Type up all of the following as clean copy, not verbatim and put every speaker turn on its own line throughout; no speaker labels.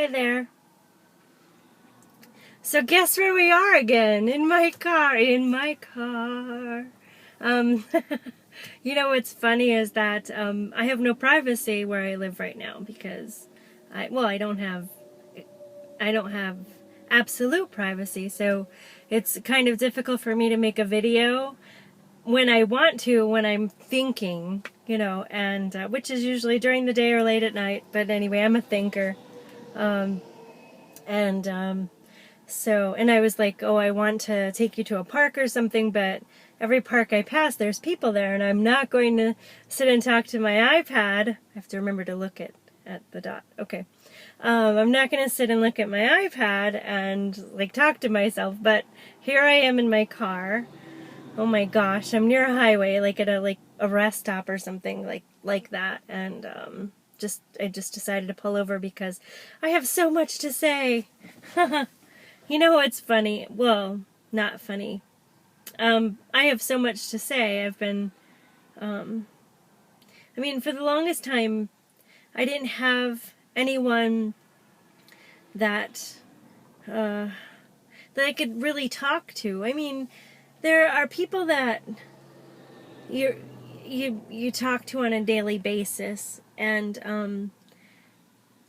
Hi there. So guess where we are again? In my car. You know what's funny is that I have no privacy where I live right now because I don't have absolute privacy, so it's kind of difficult for me to make a video when I want to, when I'm thinking, and which is usually during the day or late at night. But anyway, I'm a thinker. And I was like, oh, I want to take you to a park or something, but every park I pass, there's people there, and I'm not going to sit and talk to my iPad. I have to remember to look at the dot. Okay. I'm not going to sit and look at my iPad and, talk to myself, but here I am in my car. Oh my gosh, I'm near a highway, at a rest stop or something like that, and I just decided to pull over because I have so much to say. You know what's funny? Well, not funny. I have so much to say. I've been, for the longest time, I didn't have anyone that I could really talk to. There are people that you talk to on a daily basis, and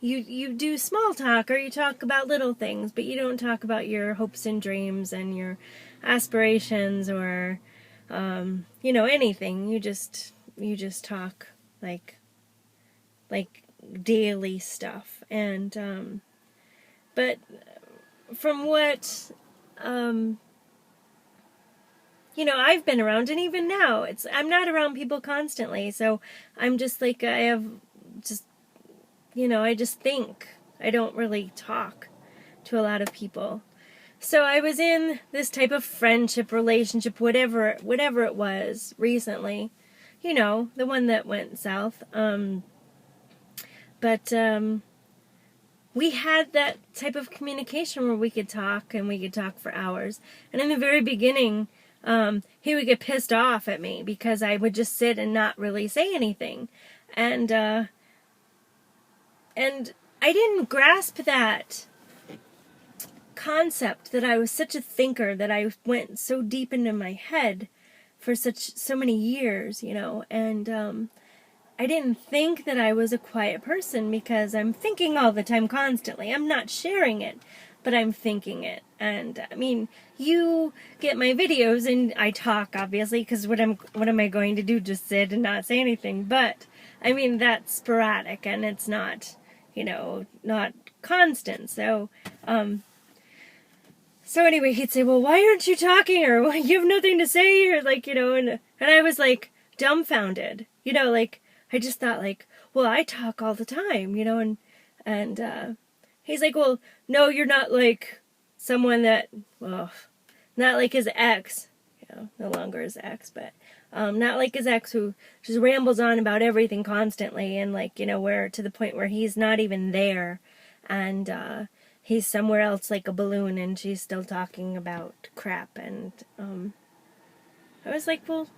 you do small talk, or you talk about little things, but you don't talk about your hopes and dreams and your aspirations, or anything. You just talk like daily stuff. And but from what I've been around, and even now, I'm not around people constantly, so I'm just I just think. I don't really talk to a lot of people. So I was in this type of friendship, relationship, whatever it was recently. The one that went south. But we had that type of communication where we could talk, and we could talk for hours. And in the very beginning, he would get pissed off at me because I would just sit and not really say anything. And I didn't grasp that concept, that I was such a thinker, that I went so deep into my head for so many years, and I didn't think that I was a quiet person because I'm thinking all the time, constantly. I'm not sharing it, but I'm thinking it. And you get my videos and I talk, obviously, because what am I going to do? Just sit and not say anything? But that's sporadic, and it's not, not constant. So anyway, he'd say, well, why aren't you talking? Or, well, you have nothing to say? Or, and I was, dumbfounded. I just thought, well, I talk all the time, and he's like, well, no, you're not like someone that, well, not like his ex, no longer his ex, but not like his ex, who just rambles on about everything constantly, and where, to the point where he's not even there, and he's somewhere else like a balloon, and she's still talking about crap. And I was like, well,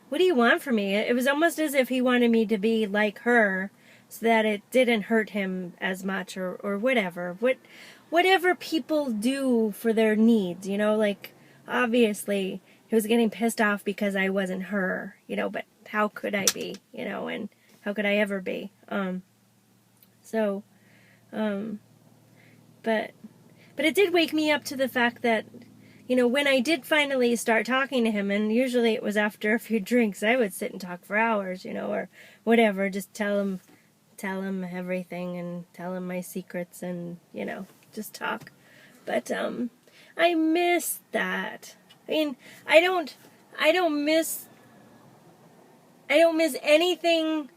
what do you want from me? It was almost as if he wanted me to be like her, so that it didn't hurt him as much, or whatever. Whatever people do for their needs, obviously he was getting pissed off because I wasn't her, but how could I be, and how could I ever be? But it did wake me up to the fact that, when I did finally start talking to him, and usually it was after a few drinks, I would sit and talk for hours, or whatever, just tell him everything, and tell him my secrets, and, just talk. But I miss that. I don't miss anything.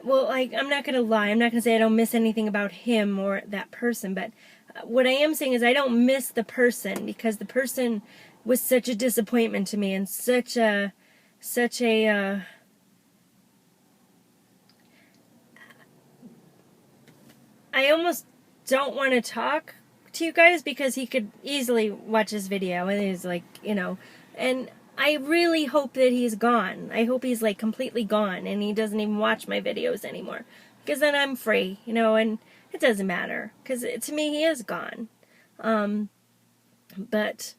Well, I'm not going to lie. I'm not going to say I don't miss anything about him or that person, but what I am saying is I don't miss the person, because the person was such a disappointment to me, and such a I almost don't want to talk to you guys, because he could easily watch this video and he's and I really hope that he's gone. I hope he's completely gone and he doesn't even watch my videos anymore, because then I'm free, and it doesn't matter, because to me he is gone. But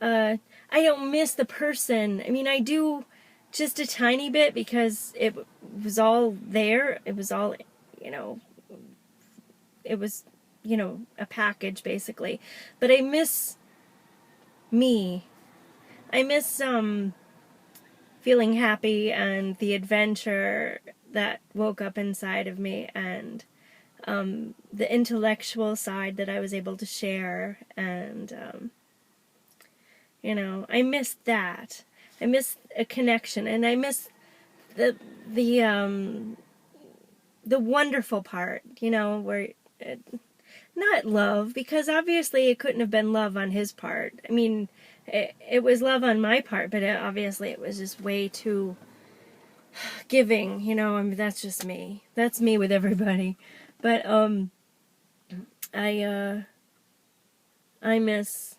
I don't miss the person. I mean, I do just a tiny bit, because it was all there. It was all, you know, it was, a package basically. But I miss me. I miss feeling happy and the adventure that woke up inside of me, and the intellectual side that I was able to share, and I miss that. I miss a connection, and I miss the wonderful part, where not love, because obviously it couldn't have been love on his part. I mean, it was love on my part, but obviously it was just way too giving, I mean, that's just me. That's me with everybody. But I miss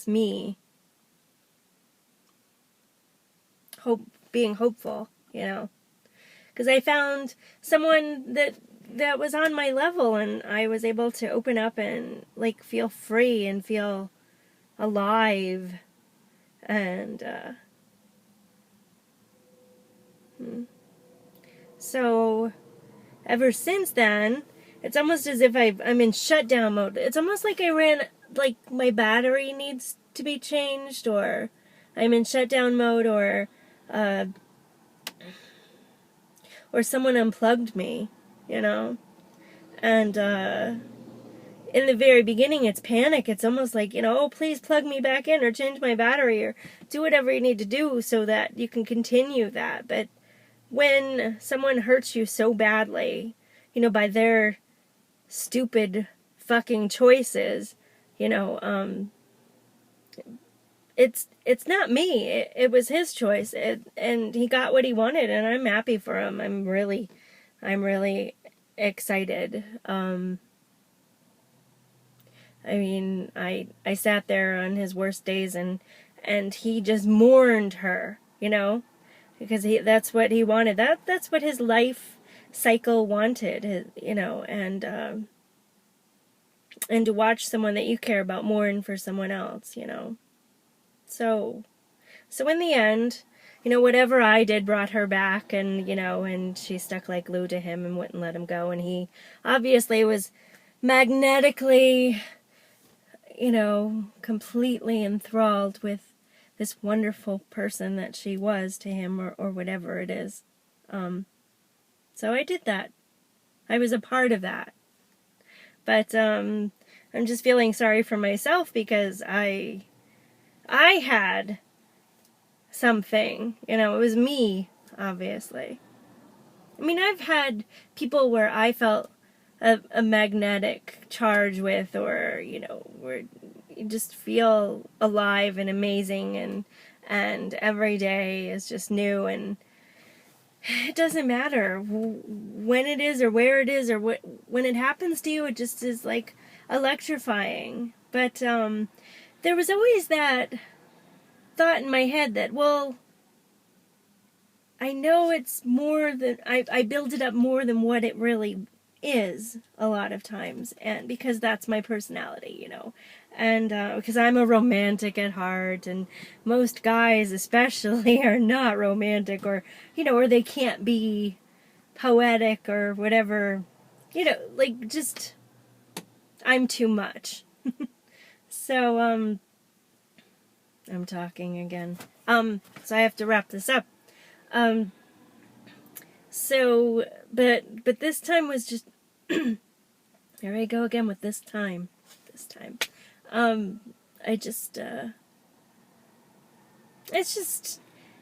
me. Being hopeful, because I found someone that was on my level, and I was able to open up and like feel free and feel alive, and so ever since then, it's almost as if I'm in shutdown mode. It's almost like like my battery needs to be changed, or I'm in shutdown mode, or someone unplugged me, and in the very beginning it's panic. It's almost like, oh, please plug me back in, or change my battery, or do whatever you need to do so that you can continue that. But when someone hurts you so badly, by their stupid fucking choices, it's not me. It was his choice, and he got what he wanted, and I'm happy for him. I'm really excited. I mean, I sat there on his worst days, and he just mourned her, because that's what he wanted. That's what his life cycle wanted, and to watch someone that you care about mourn for someone else, So in the end, whatever I did brought her back, and, and she stuck like glue to him and wouldn't let him go. And he obviously was magnetically, completely enthralled with this wonderful person that she was to him, or whatever it is. So I did that. I was a part of that. But I'm just feeling sorry for myself, because I had something, it was me, obviously. I mean, I've had people where I felt a magnetic charge with, or, where you just feel alive and amazing, and every day is just new, and it doesn't matter when it is, or where it is, or when it happens to you. It just is like electrifying. But there was always that thought in my head that, well, I know it's more than, I build it up more than what it really is a lot of times, and because that's my personality, and because I'm a romantic at heart, and most guys especially are not romantic, or or they can't be poetic, or whatever, like, just, I'm too much. So I'm talking again. So I have to wrap this up. So, but this time was just, here I go again with this time. I just,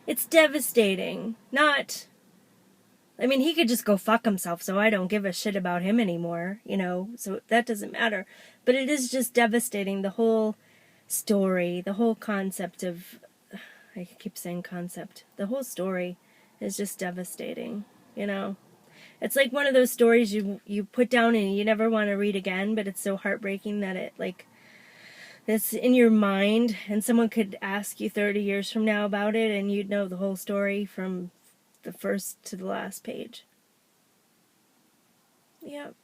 it's devastating. Not, I mean, he could just go fuck himself, so I don't give a shit about him anymore, so that doesn't matter. But it is just devastating, the whole story, the whole concept of, I keep saying concept, the whole story is just devastating, It's like one of those stories you put down and you never want to read again, but it's so heartbreaking that it's in your mind, and someone could ask you 30 years from now about it, and you'd know the whole story from the first to the last page. Yep.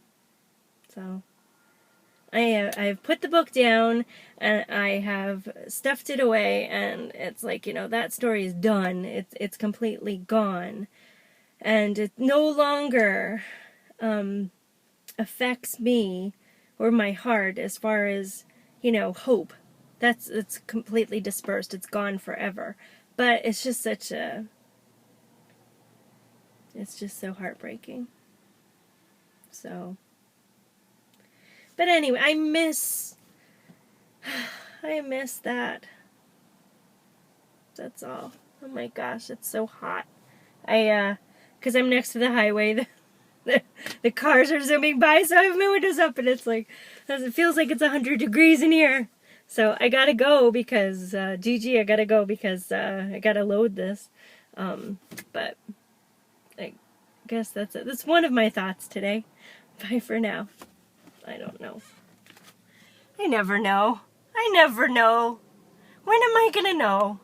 So I've put the book down and I have stuffed it away, and it's like, that story is done. It's completely gone, and it no longer affects me or my heart as far as, hope. It's completely dispersed. It's gone forever. But it's just it's just so heartbreaking. So, but anyway, I miss that. That's all. Oh my gosh, it's so hot. Because I'm next to the highway, the cars are zooming by, so I have my windows up, and it's like, it feels like it's 100 degrees in here. So I gotta go because, Gigi, I gotta go because, I gotta load this. But I guess that's it. That's one of my thoughts today. Bye for now. I don't know. I never know. I never know. When am I gonna know?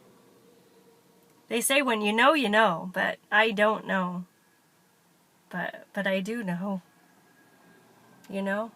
They say when you know, but I don't know. But I do know. You know?